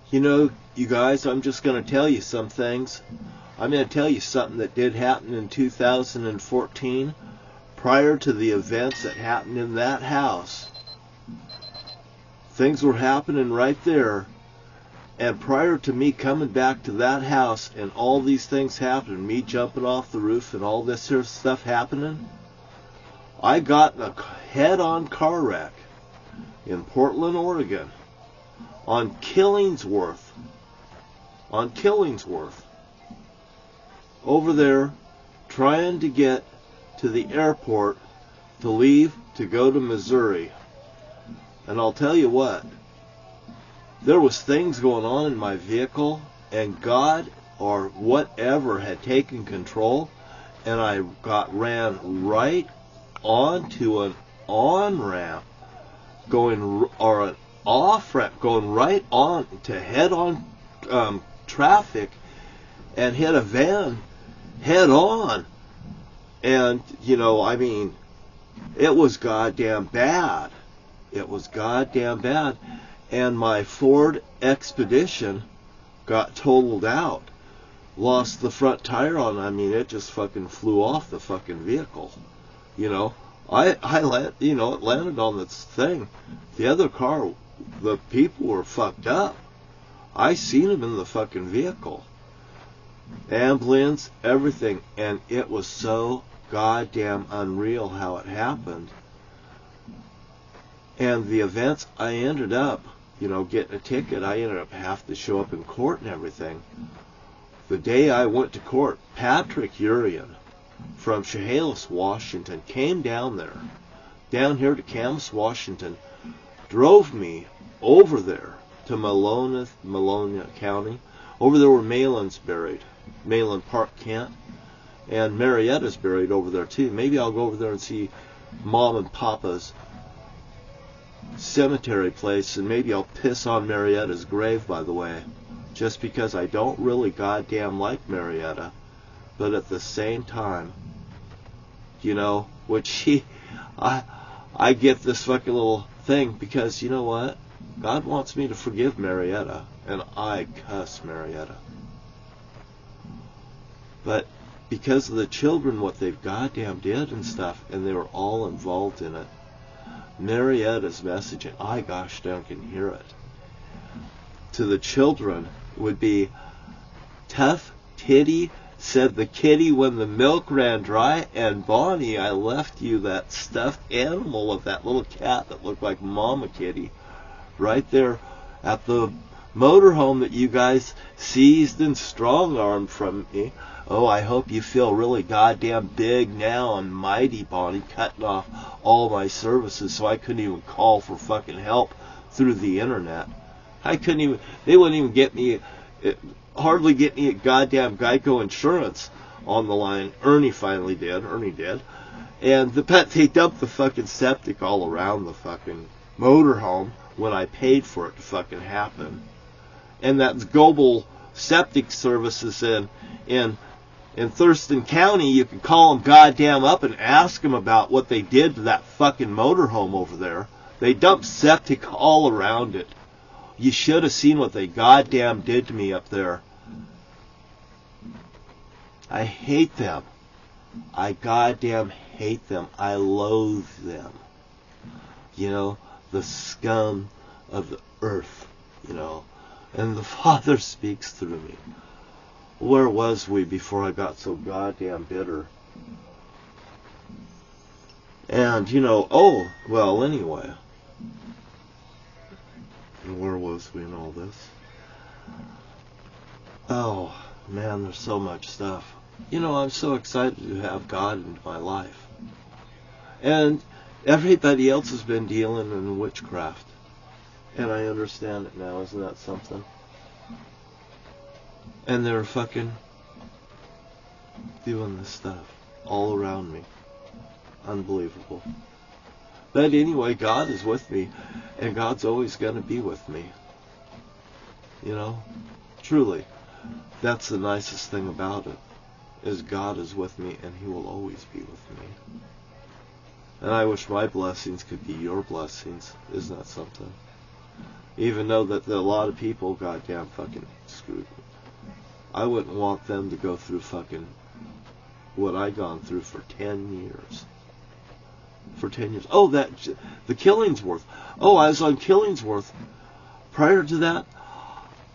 You know, you guys, I'm just going to tell you some things. I'm going to tell you something that did happen in 2014 prior to the events that happened in that house. Things were happening right there. And prior to me coming back to that house and all these things happening, me jumping off the roof and all this here stuff happening, I got in a head-on car wreck in Portland, Oregon, on Killingsworth. Over there, trying to get to the airport to leave to go to Missouri. And I'll tell you what, there was things going on in my vehicle, and God or whatever had taken control, and I ran right onto an on-ramp, or an off-ramp, going right on to head-on traffic, and hit a van head-on. And, you know, I mean, it was goddamn bad. It was goddamn bad. And my Ford Expedition got totaled out. Lost the front tire on. I mean, it just fucking flew off the fucking vehicle. You know, it landed on this thing. The other car, the people were fucked up. I seen them in the fucking vehicle. Ambulance, everything. And it was so goddamn unreal how it happened. And the events, I ended up, you know, getting a ticket. I ended up having to show up in court and everything. The day I went to court, Patrick Urian from Chehalis, Washington, came down here to Camas, Washington, drove me over there to Malona County. Over there where Malin's buried, Malin Park, Kent, and Marietta's buried over there too. Maybe I'll go over there and see Mom and Papa's cemetery place, and maybe I'll piss on Marietta's grave, by the way, just because I don't really goddamn like Marietta, but at the same time, you know, I get this fucking little thing because, you know what, God wants me to forgive Marietta, and I cuss Marietta, but because of the children, what they've goddamn did and stuff, and they were all involved in it, Marietta's message, and I gosh darn can hear it, to the children would be, tough titty, said the kitty when the milk ran dry, and Bonnie, I left you that stuffed animal of that little cat that looked like Mama Kitty right there at the motorhome that you guys seized and strong-armed from me. Oh, I hope you feel really goddamn big now and mighty, Bonnie, cutting off all my services so I couldn't even call for fucking help through the internet. They wouldn't even get me, hardly get me a goddamn Geico insurance on the line. Ernie did. And they dumped the fucking septic all around the fucking motorhome when I paid for it to fucking happen. And that's Global Septic Services in Thurston County. You can call them goddamn up and ask them about what they did to that fucking motorhome over there. They dumped septic all around it. You should have seen what they goddamn did to me up there. I hate them. I goddamn hate them. I loathe them. You know, the scum of the earth, you know. And the Father speaks through me. Where was we before I got so goddamn bitter? And, you know, anyway. Where was we in all this? Oh, man, there's so much stuff. You know, I'm so excited to have God into my life. And everybody else has been dealing in witchcraft. And I understand it now, isn't that something? And they're fucking doing this stuff all around me. Unbelievable. But anyway, God is with me, and God's always going to be with me. You know? Truly. That's the nicest thing about it, is God is with me, and He will always be with me. And I wish my blessings could be your blessings. Isn't that something? Even though that a lot of people goddamn fucking screwed me. I wouldn't want them to go through fucking what I gone through for 10 years. For 10 years. Oh, the Killingsworth. Oh, I was on Killingsworth. Prior to that,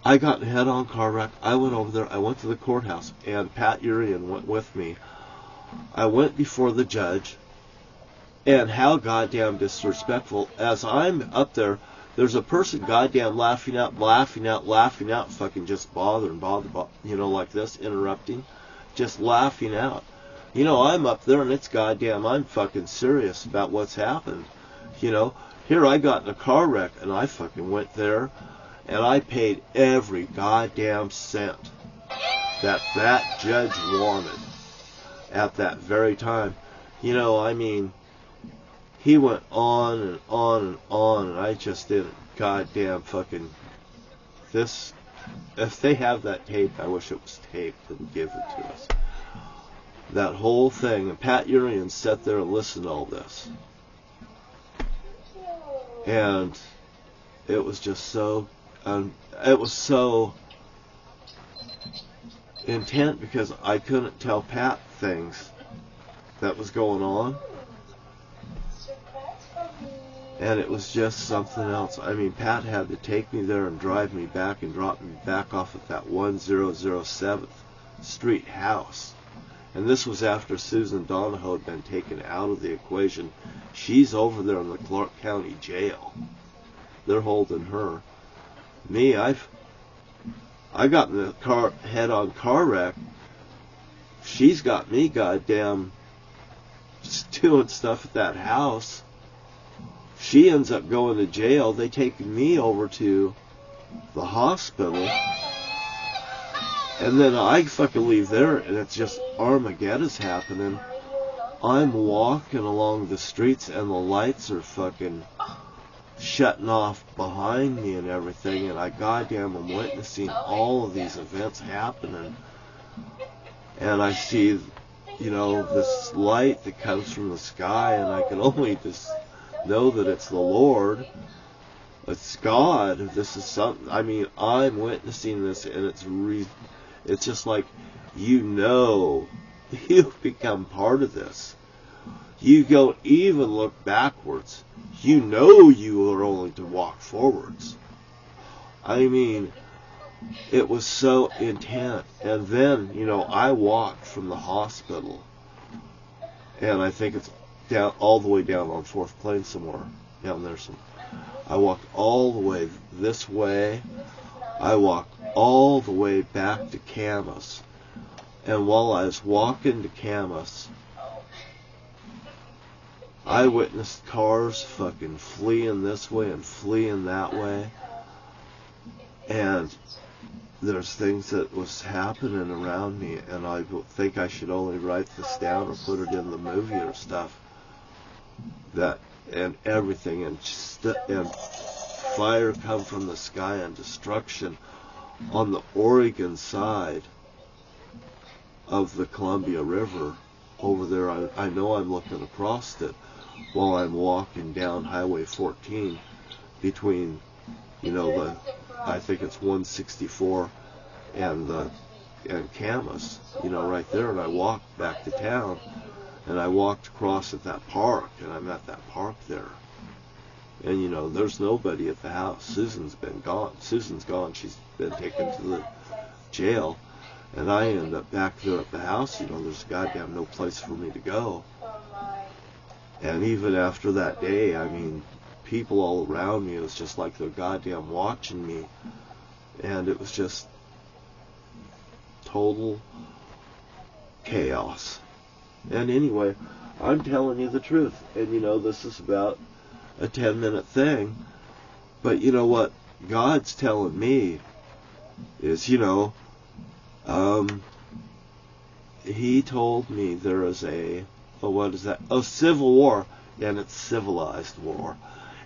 I got in a head-on car wreck. I went over there. I went to the courthouse, and Pat Urian went with me. I went before the judge, and how goddamn disrespectful. As I'm up there, there's a person goddamn laughing out, fucking just bother, you know, like this, interrupting, just laughing out. You know, I'm up there, and it's goddamn, I'm fucking serious about what's happened. You know, here I got in a car wreck, and I fucking went there, and I paid every goddamn cent that judge wanted at that very time. You know, I mean, he went on and on and on, and I just didn't goddamn fucking this. If they have that tape, I wish it was taped and give it to us. That whole thing, and Pat Urian sat there and listened to all this. And it was just so, it was so intent because I couldn't tell Pat things that was going on. And it was just something else. I mean, Pat had to take me there and drive me back and drop me back off at that 1007th Street house. And this was after Susan Donahoe had been taken out of the equation. She's over there in the Clark County Jail. They're holding her. Me, I got in the head-on car wreck. She's got me goddamn doing stuff at that house. She ends up going to jail. They take me over to the hospital. And then I fucking leave there, and it's just Armageddon's happening. I'm walking along the streets, and the lights are fucking shutting off behind me and everything, and I goddamn am witnessing all of these events happening. And I see, you know, this light that comes from the sky, and I can only just know that it's the Lord. It's God. This is something. I mean, I'm witnessing this, and it's just like, you know, you've become part of this. You don't even look backwards. You know you are only to walk forwards. I mean, it was so intense. And then, you know, I walked from the hospital, and I think it's down all the way down on 4th Plain somewhere down there. I walked all the way this way. I walked all the way back to Camas, and while I was walking to Camas, I witnessed cars fucking fleeing this way and fleeing that way, and there's things that was happening around me, and I think I should only write this down or put it in the movie or stuff. That and everything, and fire come from the sky and destruction on the Oregon side of the Columbia River over there. I know I'm looking across it while I'm walking down Highway 14 between, you know, I think it's 164 and Camas, you know, right there. And I walked back to town, and I walked across at that park, and I'm at that park there. And, you know, there's nobody at the house. Susan's been gone. Susan's gone. She's been taken to the jail. And I end up back there at the house. You know, there's goddamn no place for me to go. And even after that day, I mean, people all around me, it was just like they're goddamn watching me. And it was just total chaos. And anyway, I'm telling you the truth. And, you know, this is about a 10-minute thing. But you know what God's telling me is, you know, he told me there is what is that? A civil war, and it's civilized war.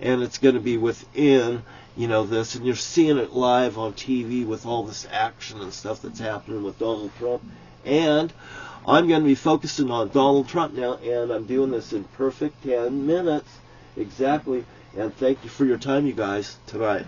And it's going to be within, you know, this, and you're seeing it live on TV with all this action and stuff that's happening with Donald Trump. And I'm going to be focusing on Donald Trump now, and I'm doing this in perfect 10 minutes. Exactly. And thank you for your time, you guys, tonight.